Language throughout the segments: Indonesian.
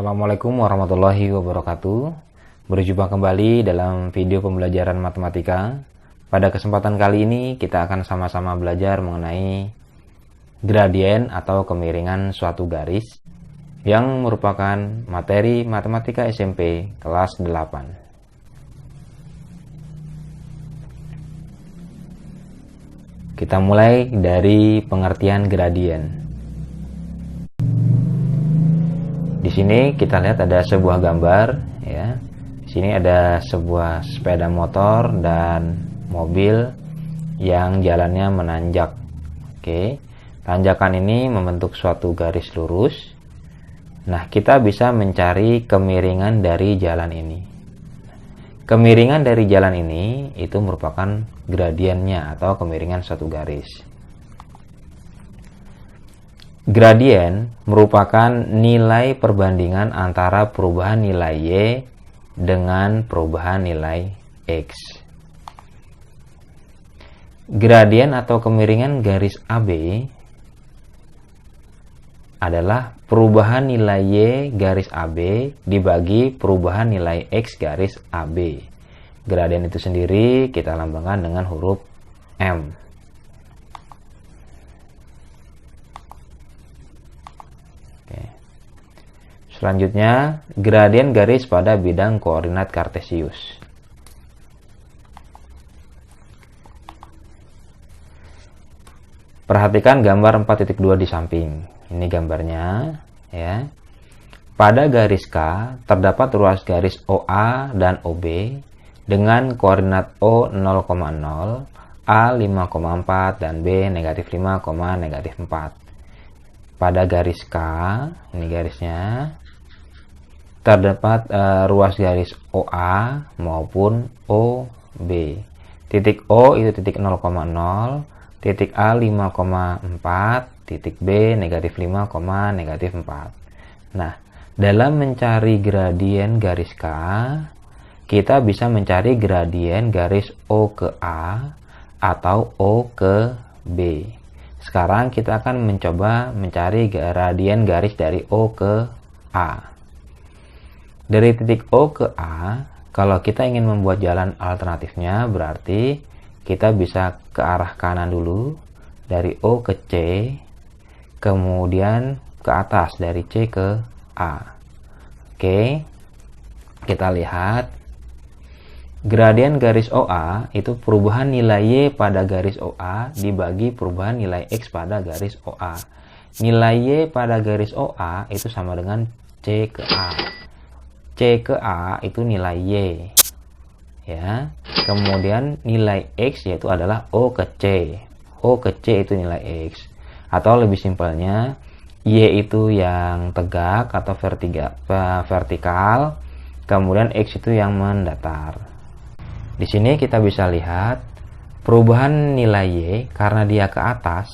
Assalamualaikum warahmatullahi wabarakatuh. Berjumpa kembali dalam video pembelajaran matematika. Pada kesempatan kali ini kita akan sama-sama belajar mengenai gradien atau kemiringan suatu garis yang merupakan materi matematika SMP kelas 8. Kita mulai dari pengertian gradien. Di sini kita lihat ada sebuah gambar, ya. Di sini ada sebuah sepeda motor dan mobil yang jalannya menanjak. Oke, tanjakan ini membentuk suatu garis lurus. Nah, kita bisa mencari kemiringan dari jalan ini. Kemiringan dari jalan ini itu merupakan gradiennya atau kemiringan suatu garis. Gradien merupakan nilai perbandingan antara perubahan nilai Y dengan perubahan nilai X. Gradien atau kemiringan garis AB adalah perubahan nilai Y garis AB dibagi perubahan nilai X garis AB. Gradien itu sendiri kita lambangkan dengan huruf M. Selanjutnya, gradien garis pada bidang koordinat kartesius. Perhatikan gambar 4.2 di samping. Ini gambarnya, ya. Pada garis K terdapat ruas garis OA dan OB dengan koordinat O 0,0, A 5,4 dan B negatif 5, negatif 4. Pada garis K, ini garisnya, terdapat ruas garis OA maupun OB. Titik O itu titik 0,0, titik A 5,4, titik B negatif 5, negatif 4. Nah, dalam mencari gradien garis K, kita bisa mencari gradien garis O ke A atau O ke B. Sekarang kita akan mencoba mencari gradien garis dari O ke A. Dari titik O ke A, kalau kita ingin membuat jalan alternatifnya, berarti kita bisa ke arah kanan dulu, dari O ke C, kemudian ke atas dari C ke A. Oke, kita lihat. Gradien garis OA itu perubahan nilai Y pada garis OA dibagi perubahan nilai X pada garis OA. Nilai Y pada garis OA itu sama dengan C ke A. C ke A itu nilai Y, ya. Kemudian nilai X yaitu adalah O ke C. O ke C itu nilai X. Atau lebih simpelnya, Y itu yang tegak atau vertikal, kemudian X itu yang mendatar. Di sini kita bisa lihat perubahan nilai Y karena dia ke atas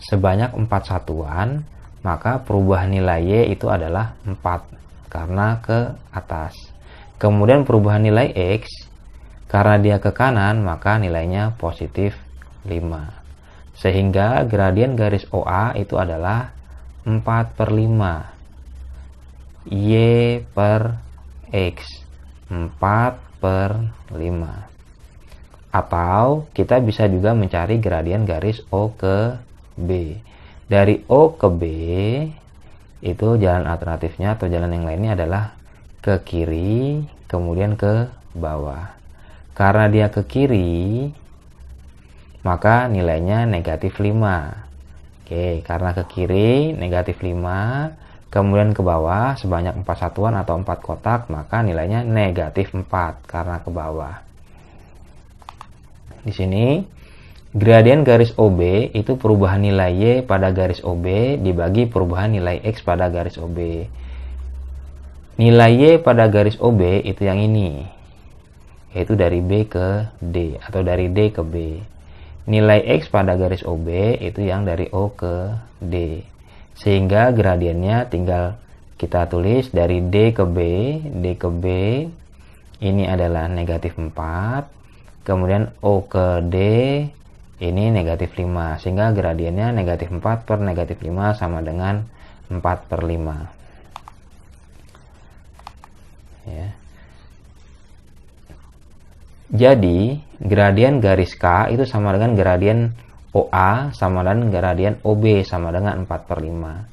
sebanyak 4 satuan, maka perubahan nilai Y itu adalah 4. Karena ke atas. Kemudian perubahan nilai X karena dia ke kanan, maka nilainya positif 5. Sehingga gradien garis OA itu adalah 4/5 Y per X, 4/5. Atau kita bisa juga mencari gradien garis O ke B. Dari O ke B itu jalan alternatifnya atau jalan yang lainnya adalah ke kiri kemudian ke bawah. Karena dia ke kiri, maka nilainya negatif 5. Oke, karena ke kiri negatif 5, kemudian ke bawah sebanyak 4 satuan atau 4 kotak, maka nilainya negatif 4 karena ke bawah. Di sini gradien garis OB itu perubahan nilai Y pada garis OB dibagi perubahan nilai X pada garis OB. Nilai Y pada garis OB itu yang ini, yaitu dari B ke D atau dari D ke B. Nilai X pada garis OB itu yang dari O ke D. Sehingga gradiennya tinggal kita tulis dari D ke B. D ke B ini adalah negatif 4. Kemudian O ke D ini negatif 5, sehingga gradiennya negatif 4 per negatif 5 sama dengan 4/5. ya. Jadi gradien garis K itu sama dengan gradien OA sama dengan gradien OB sama dengan 4/5.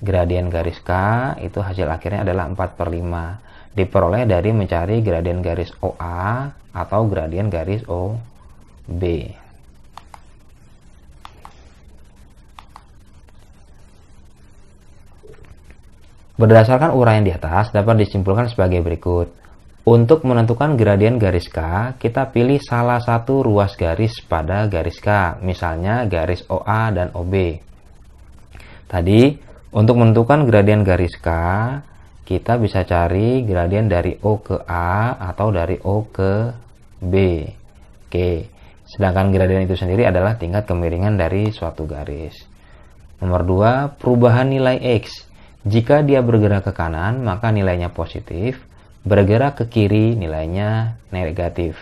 Gradien garis K itu hasil akhirnya adalah 4/5. Diperoleh dari mencari gradien garis OA atau gradien garis OB. Berdasarkan uraian di atas dapat disimpulkan sebagai berikut. Untuk menentukan gradien garis K, kita pilih salah satu ruas garis pada garis K, misalnya garis OA dan OB. Tadi, untuk menentukan gradien garis K, kita bisa cari gradien dari O ke A atau dari O ke B. Oke, sedangkan gradien itu sendiri adalah tingkat kemiringan dari suatu garis. Nomor 2, perubahan nilai X. Jika dia bergerak ke kanan, maka nilainya positif. Bergerak ke kiri, nilainya negatif.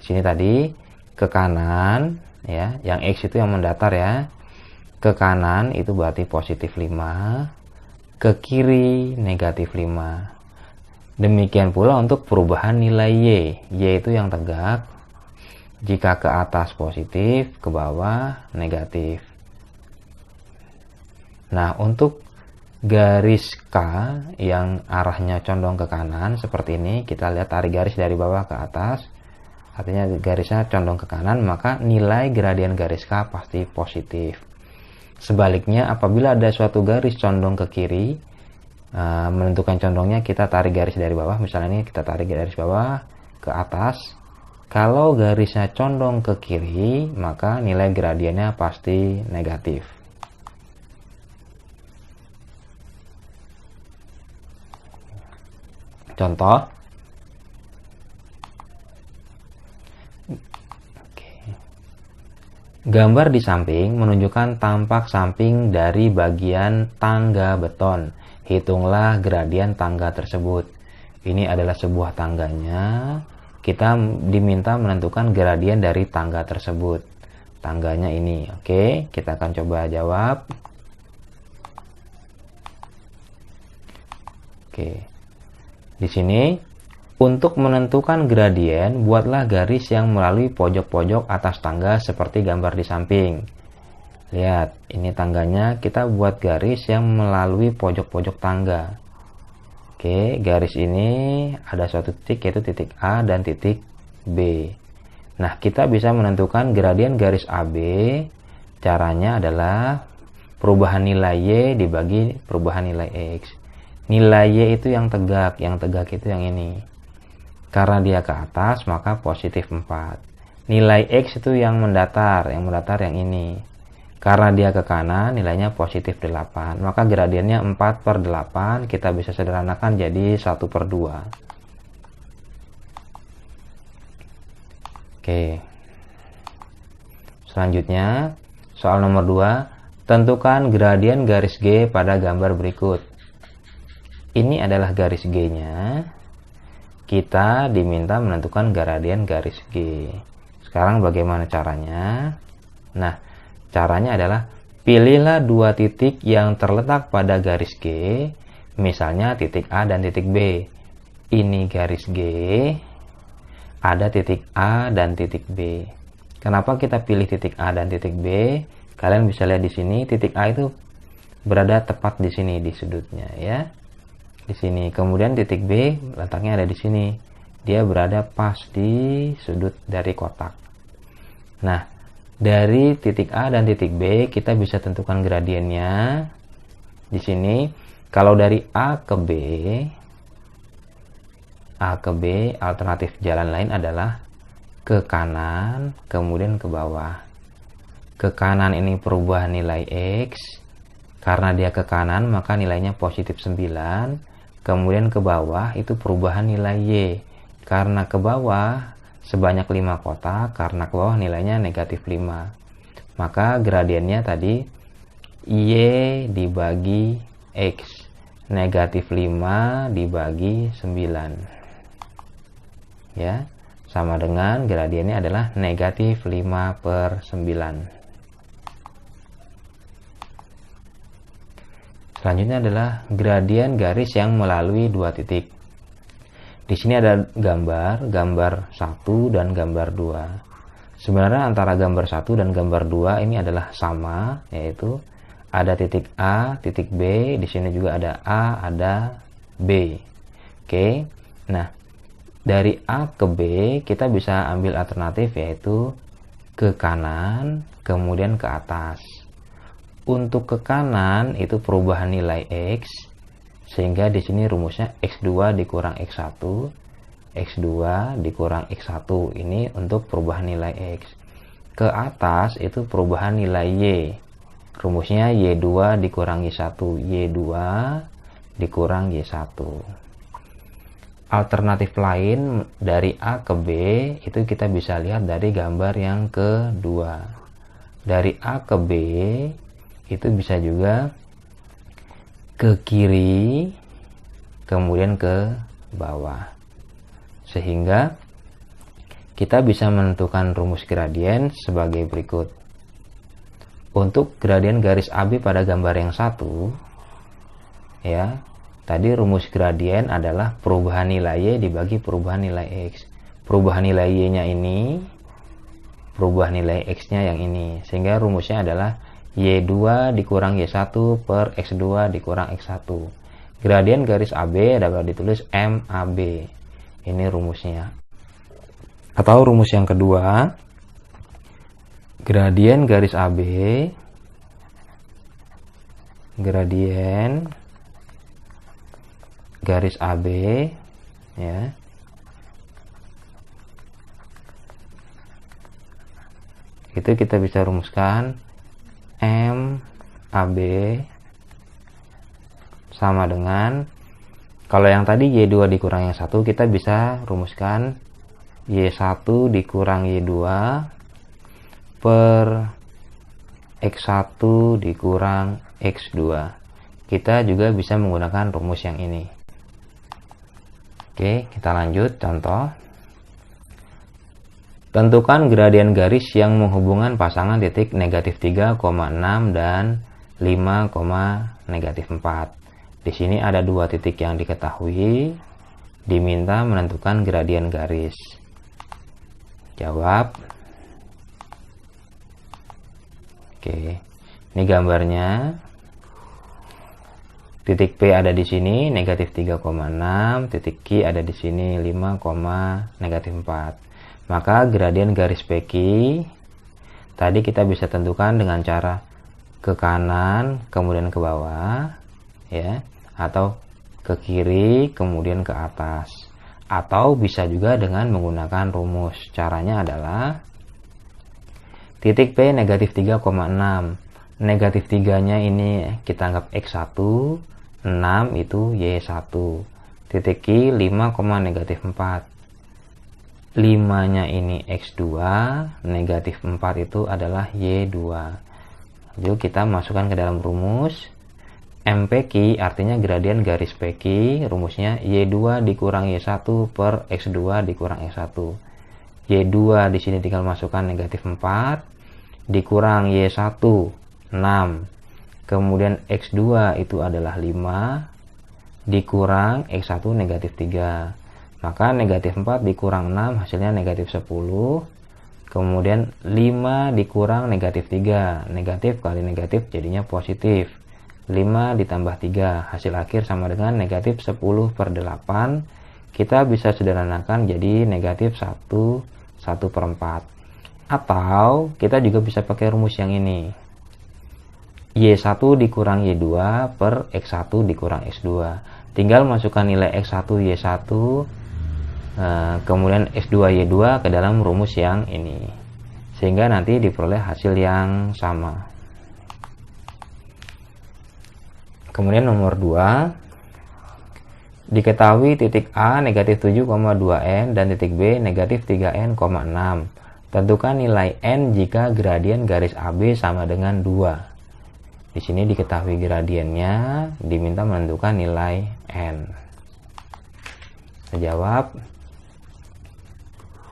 Di sini tadi ke kanan, ya, yang X itu yang mendatar ya. Ke kanan itu berarti positif 5, ke kiri negatif 5. Demikian pula untuk perubahan nilai Y. Y itu yang tegak. Jika ke atas positif, ke bawah negatif. Nah, untuk garis K yang arahnya condong ke kanan seperti ini, kita lihat tarik garis dari bawah ke atas, artinya garisnya condong ke kanan, maka nilai gradien garis K pasti positif. Sebaliknya, apabila ada suatu garis condong ke kiri, menentukan condongnya kita tarik garis dari bawah, misalnya ini kita tarik garis bawah ke atas. Kalau garisnya condong ke kiri, maka nilai gradiennya pasti negatif. Contoh, gambar di samping menunjukkan tampak samping dari bagian tangga beton. Hitunglah gradien tangga tersebut. Ini adalah sebuah tangganya. Kita diminta menentukan gradien dari tangga tersebut. Tangganya ini. Oke, kita akan coba jawab. Oke. Di sini, untuk menentukan gradien, buatlah garis yang melalui pojok-pojok atas tangga seperti gambar di samping. Lihat, ini tangganya, kita buat garis yang melalui pojok-pojok tangga. Oke, garis ini ada suatu titik, yaitu titik A dan titik B. Nah, kita bisa menentukan gradien garis AB. Caranya adalah perubahan nilai Y dibagi perubahan nilai X. Nilai Y itu yang tegak itu yang ini. Karena dia ke atas, maka positif 4. Nilai X itu yang mendatar yang ini. Karena dia ke kanan, nilainya positif 8. Maka gradiennya 4/8, kita bisa sederhanakan jadi 1/2. Oke. Selanjutnya, soal nomor 2, tentukan gradien garis G pada gambar berikut. Ini adalah garis G-nya. Kita diminta menentukan gradien garis G. Sekarang bagaimana caranya? Nah, caranya adalah pilihlah 2 titik yang terletak pada garis G, misalnya titik A dan titik B. Ini garis G, ada titik A dan titik B. Kenapa kita pilih titik A dan titik B? Kalian bisa lihat di sini, titik A itu berada tepat di sini di sudutnya ya. Di sini. Kemudian titik B letaknya ada di sini. Dia berada pas di sudut dari kotak. Nah, dari titik A dan titik B kita bisa tentukan gradiennya. Di sini, kalau dari A ke B, alternatif jalan lain adalah ke kanan, kemudian ke bawah. Ke kanan ini perubahan nilai X. Karena dia ke kanan, maka nilainya positif 9. Kemudian ke bawah itu perubahan nilai Y. Karena ke bawah sebanyak 5 kotak, karena ke bawah nilainya negatif 5. Maka gradiennya tadi Y dibagi X. Negatif 5 dibagi 9. Ya, sama dengan gradiennya adalah negatif 5/9. Selanjutnya adalah gradien garis yang melalui 2 titik. Di sini ada gambar 1 dan gambar 2. Sebenarnya antara gambar 1 dan gambar 2 ini adalah sama, yaitu ada titik A, titik B, di sini juga ada A, ada B. Oke. Nah, dari A ke B kita bisa ambil alternatif, yaitu ke kanan kemudian ke atas. Untuk ke kanan itu perubahan nilai X, sehingga di sini rumusnya X2 dikurang X1, X2 dikurang X1, ini untuk perubahan nilai X. Ke atas itu perubahan nilai Y, rumusnya Y2 dikurang Y1, Y2 dikurang Y1. Alternatif lain dari A ke B itu kita bisa lihat dari gambar yang kedua. Dari A ke B itu bisa juga ke kiri kemudian ke bawah, sehingga kita bisa menentukan rumus gradien sebagai berikut. Untuk gradien garis AB pada gambar yang satu, ya, tadi rumus gradien adalah perubahan nilai Y dibagi perubahan nilai X. Perubahan nilai Y-nya ini, perubahan nilai X-nya yang ini, sehingga rumusnya adalah Y2 dikurang Y1 per X2 dikurang X1. Gradien garis AB dapat ditulis MAB. Ini rumusnya. Atau rumus yang kedua, gradien garis AB, gradien garis AB, ya, itu kita bisa rumuskan MAB sama dengan, kalau yang tadi Y2 dikurang yang 1, kita bisa rumuskan Y1 dikurang Y2 per X1 dikurang X2. Kita juga bisa menggunakan rumus yang ini. Oke, kita lanjut contoh. Tentukan gradien garis yang menghubungkan pasangan titik negatif 3,6 dan 5, negatif 4. Di sini ada dua titik yang diketahui, diminta menentukan gradien garis. Jawab. Oke, ini gambarnya. Titik P ada di sini negatif 3,6, titik Q ada di sini 5, negatif 4. Maka gradien garis PQ tadi kita bisa tentukan dengan cara ke kanan kemudian ke bawah, ya, atau ke kiri kemudian ke atas, atau bisa juga dengan menggunakan rumus. Caranya adalah titik P negatif 3,6, negatif 3 nya ini kita anggap X1, 6 itu Y1, titik Q 5, negatif 4, 5 nya ini X2, negatif 4 itu adalah Y2. Lalu kita masukkan ke dalam rumus. MPQ artinya gradien garis PQ, rumusnya Y2 dikurang Y1 per X2 dikurang X1. Y2 di sini tinggal masukkan negatif 4, dikurang Y1 6, kemudian X2 itu adalah 5, dikurang X1 negatif 3. Maka negatif 4 dikurang 6 hasilnya negatif 10. Kemudian 5 dikurang negatif 3. Negatif kali negatif jadinya positif. 5 ditambah 3. Hasil akhir sama dengan negatif 10 per 8. Kita bisa sederhanakan jadi negatif 1 per 4. Atau kita juga bisa pakai rumus yang ini. Y1 dikurang Y2 per X1 dikurang X2. Tinggal masukkan nilai X1 Y1 kemudian X2 Y2 ke dalam rumus yang ini, sehingga nanti diperoleh hasil yang sama. Kemudian nomor 2, diketahui titik A negatif 7,2 N dan titik B negatif 3N,6. Tentukan nilai N jika gradien garis AB sama dengan 2. Di sini diketahui gradiennya, diminta menentukan nilai N. Jawab.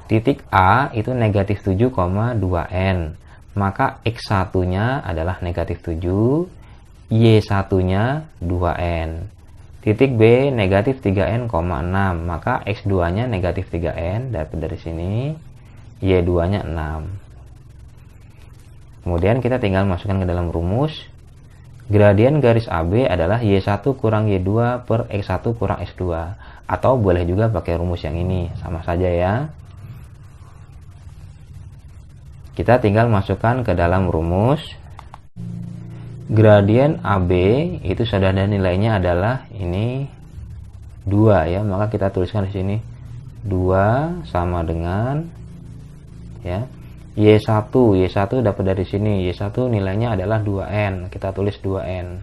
Titik A itu negatif 7,2N, maka X1 nya adalah negatif 7, Y1 nya 2N. Titik B negatif 3N, 6. Maka X2 nya negatif 3N, dapat dari sini. Y2 nya 6. Kemudian kita tinggal masukkan ke dalam rumus. Gradien garis AB adalah Y1 kurang Y2 per X1 kurang X2. Atau boleh juga pakai rumus yang ini, sama saja ya. Kita tinggal masukkan ke dalam rumus. Gradien AB itu sudah ada nilainya adalah ini 2 ya, maka kita tuliskan di sini 2 sama dengan ya Y1 dapat dari sini, Y1 nilainya adalah 2N, kita tulis 2N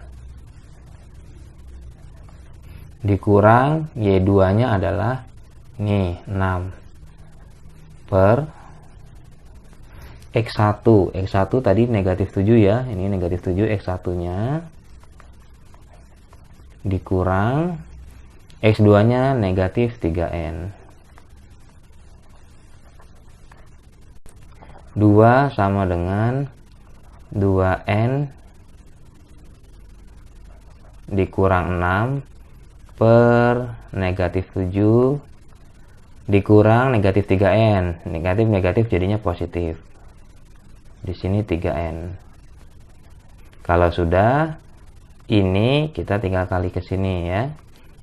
dikurang Y2 nya adalah nih 6 per X1 tadi negatif 7 ya, ini negatif 7 X1 nya dikurang X2 nya negatif 3N. 2 sama dengan 2N dikurang 6 per negatif 7 dikurang negatif 3N. Negatif jadinya positif. Di sini 3N. Kalau sudah, ini kita tinggal kali ke sini ya.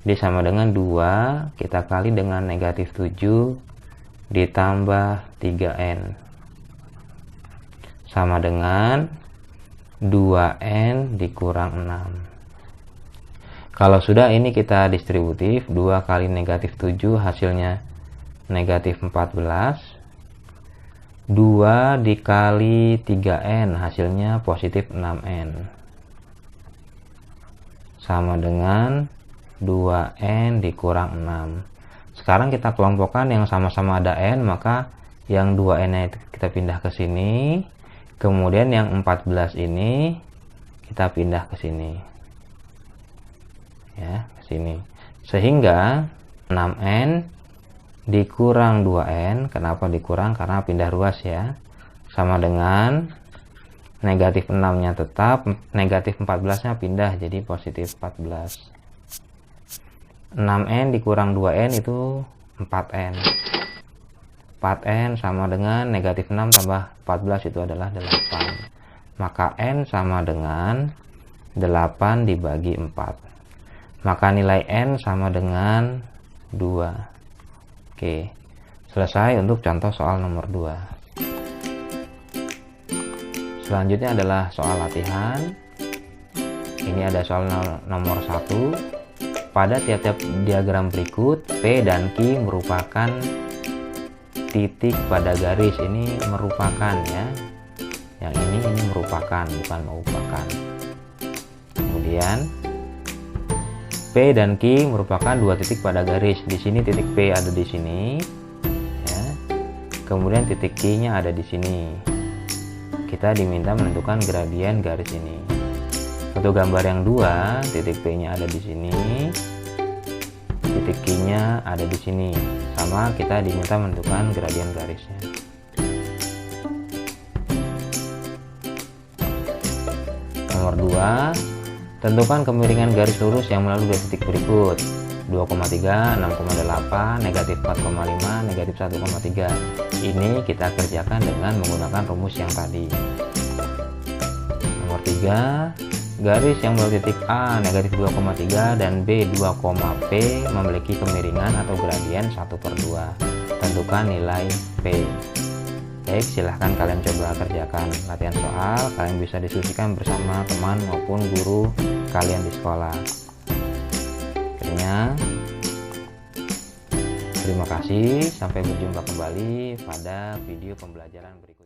Jadi sama dengan 2, kita kali dengan negatif 7 ditambah 3N. Sama dengan 2N dikurang 6. Kalau sudah, ini kita distributif. 2 kali negatif 7 hasilnya negatif 14. 2 dikali 3N hasilnya positif 6N. Sama dengan 2N dikurang 6. Sekarang kita kelompokkan yang sama-sama ada N, maka yang 2N itu kita pindah ke sini. Kemudian yang 14 ini kita pindah ke sini. Ya, ke sini. Sehingga 6N dikurang 2N, kenapa dikurang? Karena pindah ruas ya, sama dengan negatif 6 nya tetap, negatif 14 nya pindah jadi positif 14. 6N dikurang 2N itu 4N. 4N sama dengan negatif 6 tambah 14 itu adalah 8. Maka N sama dengan 8 dibagi 4. Maka nilai N sama dengan 2. Oke, selesai untuk contoh soal nomor 2. Selanjutnya adalah soal latihan. Ini ada soal nomor 1. Pada tiap-tiap diagram berikut, P dan Q merupakan titik pada garis. Ini merupakan ya. Yang ini merupakan, bukan merupakan. Kemudian P dan Q merupakan dua titik pada garis. Di sini titik P ada di sini, ya. Kemudian titik Q-nya ada di sini. Kita diminta menentukan gradien garis ini. Untuk gambar yang 2, titik P-nya ada di sini, titik Q-nya ada di sini. Sama, kita diminta menentukan gradien garisnya. Nomor 2. Tentukan kemiringan garis lurus yang melalui dua titik berikut. 2,3, 6,8, negatif 4,5, negatif 1,3. Ini kita kerjakan dengan menggunakan rumus yang tadi. Nomor 3. Garis yang melalui titik A negatif 2,3 dan B 2,P memiliki kemiringan atau gradien 1/2. Tentukan nilai P. Baik, silahkan kalian coba kerjakan latihan soal. Kalian bisa diskusikan bersama teman maupun guru kalian di sekolah. Akhirnya, terima kasih. Sampai berjumpa kembali pada video pembelajaran berikutnya.